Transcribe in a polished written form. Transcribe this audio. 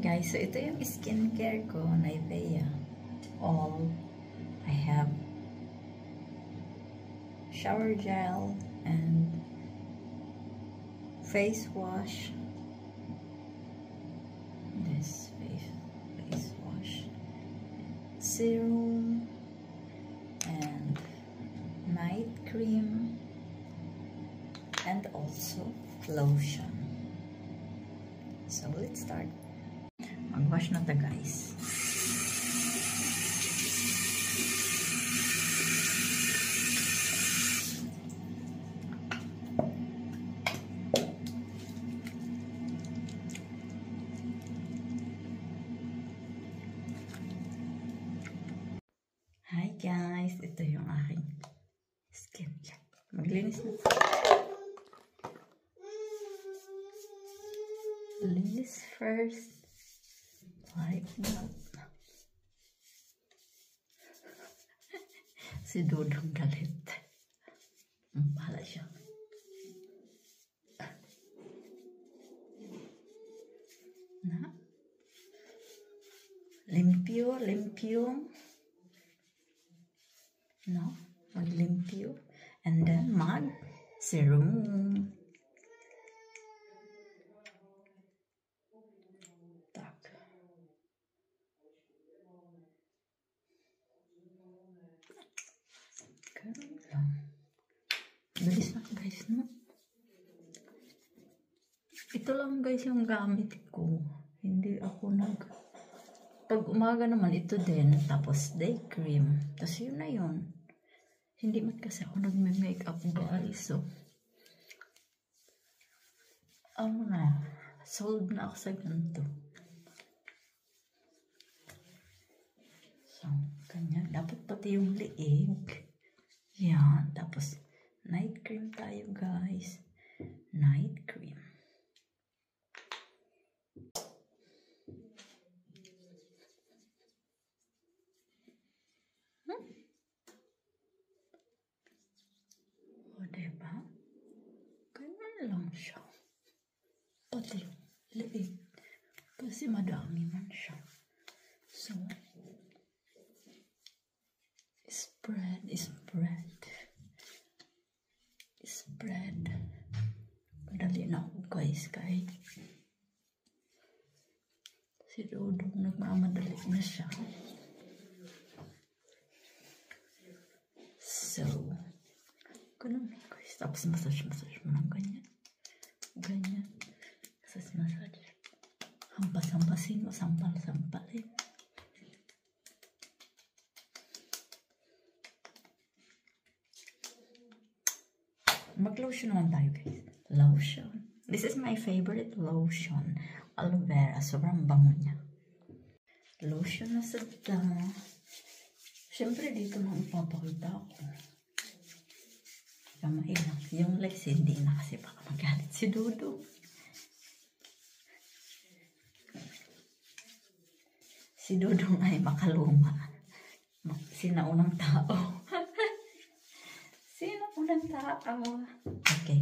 guys, so ito yung skincare ko, Nivea All. I have shower gel and face wash. This face wash, serum, and night cream, and also lotion. So let's start. Mag-wash na ta, guys. Hi guys, ito yung aking skincare. Maglinis na. Linis first. Like that. Si Dodong galit. Bahala siya. Na? Limpyo. No? Maglimpyo. And then mag-serum. Ganun lang. Bilis lang guys, no? Ito lang guys yung gamit ko. Hindi ako pag umaga naman ito din. Tapos day cream. Tapos yun na yun. Hindi man kasi ako nagme-makeup guys. So, sold na ako sa ganito. So, ganyan. Dapat pati yung liig. Yan. Tapos, night cream tayo, guys. Night cream. O, diba? Ganyan lang siya. Pati yung liig. Kasi madami man siya. So, spread. Madali na ako guys kahit si Dodong nagmamadali na siya. So, ganun guys. Tapos massage mo ng ganyan. Ganyan. Massage. Hampas-hampasin mo. Sampal-sampalin. Mag-lotion naman tayo guys. Lotion. This is my favorite lotion. Aloe vera. Sobrang bango niya. Lotion na sa ta. Siyempre dito na ipapakita ako. Kamay lang. Yung legs hindi na kasi baka magalit si Dodo. Si Dodong ay makaluma. Sinaunang tao. Sino unang tao? Okay.